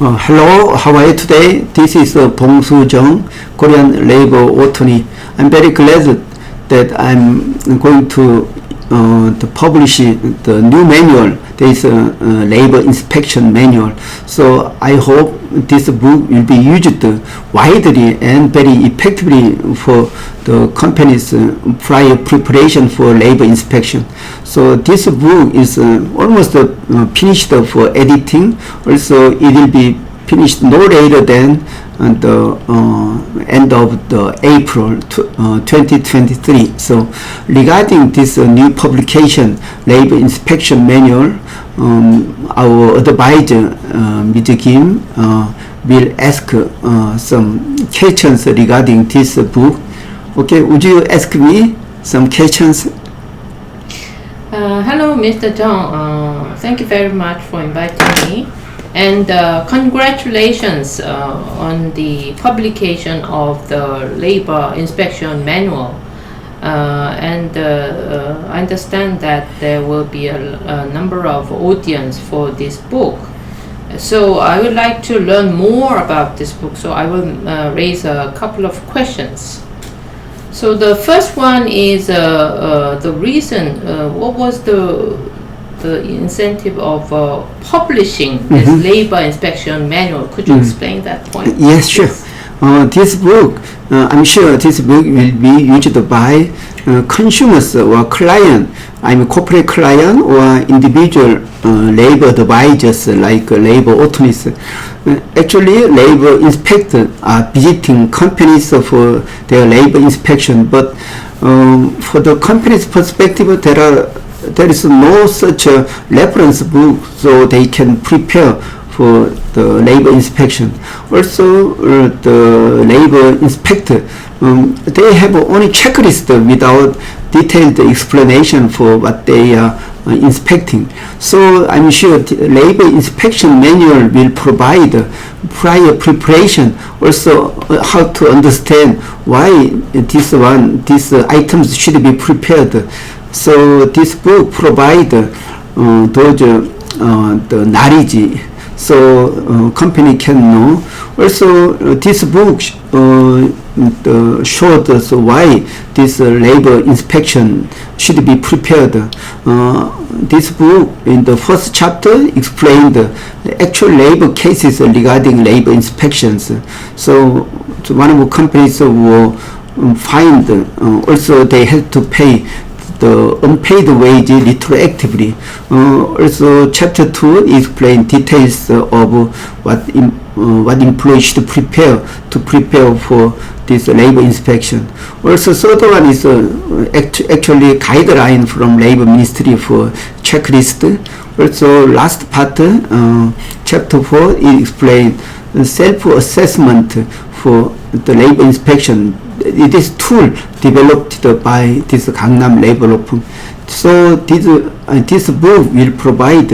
Hello, how are you today? This is Bong Soo-jung, Korean labor attorney. I'm very glad that I'm going to publish the new manual. There is a labor inspection manual. So I hope this book will be used widely and very effectively for the company's prior preparation for labor inspection. So this book is almost finished for editing. Also, it will be finished no later than the end of the April 2023. So regarding this new publication, Labor Inspection Manual, our advisor, Mr. Kim, will ask some questions regarding this book. Okay, would you ask me some questions? Hello, Mr. Jung. Thank you very much for inviting me. And congratulations on the publication of the Labor Inspection Manual. I understand that there will be a number of audience for this book. So I would like to learn more about this book. So I will raise a couple of questions. So the first one is the reason. What was the incentive of publishing this labor inspection manual? Could you explain that point? Yes, sure. This book, I'm sure this book will be used by consumers or client. I'm a corporate client or individual labor advisors like labor attorneys. Actually, labor inspectors are visiting companies for their labor inspection, but for the company's perspective, there is no such a reference book, so they can prepare for the labor inspection. Also, the labor inspector, they have only checklist without detailed explanation for what they are inspecting. So I'm sure the labor inspection manual will provide prior preparation, also how to understand why these items should be prepared. So this book provides the knowledge, so company can know. Also, this book showed us why this labor inspection should be prepared. This book, in the first chapter, explained the actual labor cases regarding labor inspections. So one of the companies will find also they had to pay the unpaid wage retroactively. Also, Chapter 2 explains details of what employees should prepare for this labor inspection. Also, third one is actually guideline from Labor Ministry for checklist. Also, last part, Chapter 4, it explains self-assessment for the labor inspection. It is tool developed by this Gangnam Labor Law Firm. So this book will provide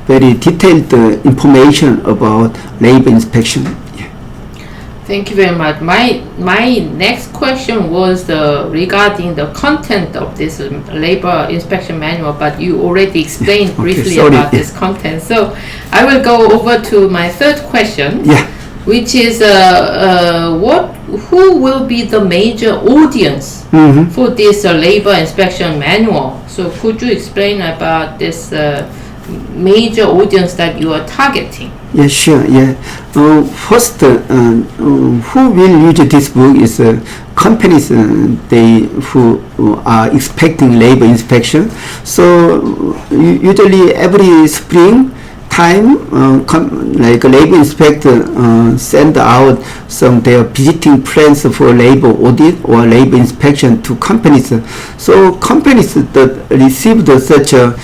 very detailed information about labor inspection. Yeah. Thank you very much. My next question was regarding the content of this labor inspection manual, but you already explained briefly about this content. So I will go over to my third question. Yeah. Which is who will be the major audience for this labor inspection manual? So could you explain about this major audience that you are targeting? Yeah, sure. Yeah. First, who will use this book is companies who are expecting labor inspection. So usually every spring time, like a labor inspector send out their visiting plans for labor audit or labor inspection to companies. So companies that received such a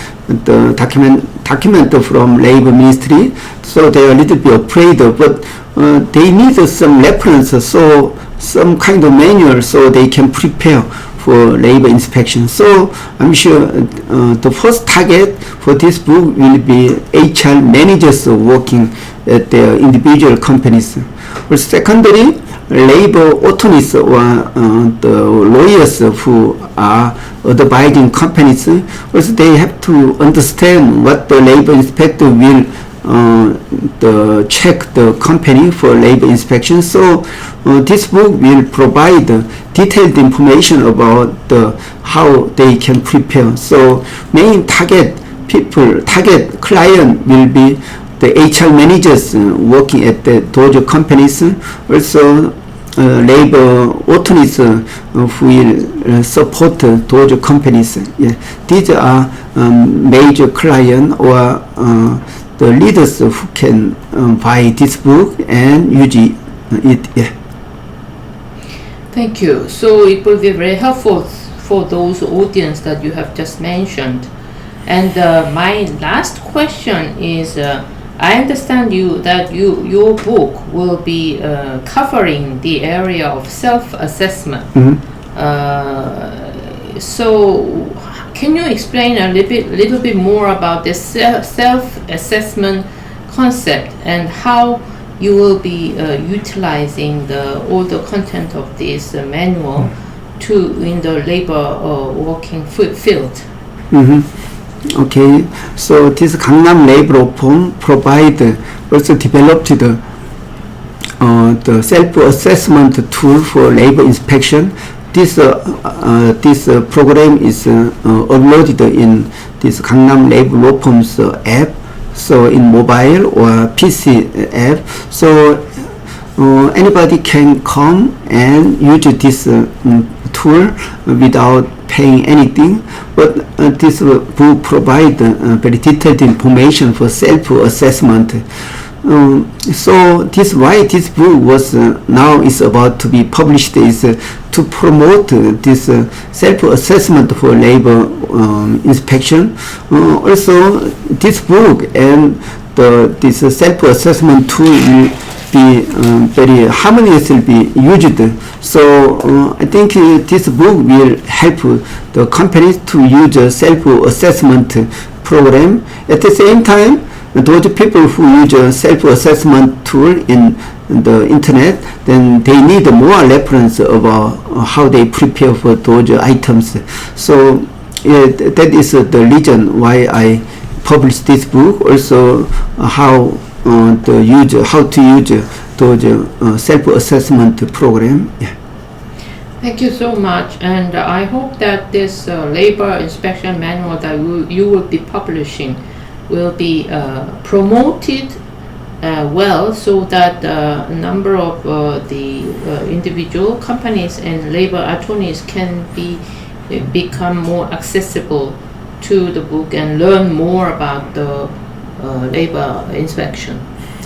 document from Labor Ministry, so they are a little bit afraid, but they need some reference, so some kind of manual, so they can prepare for labor inspection. So I'm sure the first target for this book will be HR managers working at their individual companies. Or secondly, labor attorneys or the lawyers who are advising companies, also they have to understand what the labor inspector will check the company for labor inspection. So this book will provide detailed information about how they can prepare. So main target client will be the HR managers working at those companies. Also labor attorneys who will support those companies. Yeah. These are major client or the leaders who can buy this book and use it. Yeah. Thank you. So it will be very helpful for those audience that you have just mentioned. And my last question is, I understand that your book will be covering the area of self-assessment. So can you explain a little bit more about this self-assessment concept and how you will be utilizing all the content of this manual in the labor working field? Okay, so this Gangnam Labor Reform also developed the self-assessment tool for labor inspection. This program is uploaded in this Gangnam Labor Reform's app, so in mobile or PC app. So anybody can come and use this tool without paying anything, but this book provides very detailed information for self-assessment. So why this book was now is about to be published is to promote this self-assessment for labor inspection. Also, this book and this self-assessment tool will be very harmoniously be used. So I think this book will help the companies to use a self-assessment program. At the same time, those people who use a self-assessment tool in the internet, then they need more reference about how they prepare for those items. So that is the reason why I published this book. Also, how to use those self-assessment program. Yeah. Thank you so much, and I hope that this labor inspection manual that you will be publishing will be promoted well, so that a number of the individual companies and labor attorneys can become more accessible to the book and learn more about the labor inspection.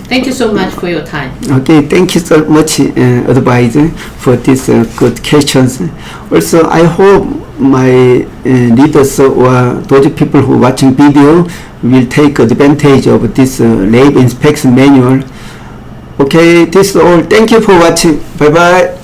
Thank you so much for your time. Okay, thank you so much, advisor, for these good questions. Also, I hope my readers or those people who are watching video will take advantage of this labor inspection manual. Okay, this is all. Thank you for watching. Bye bye.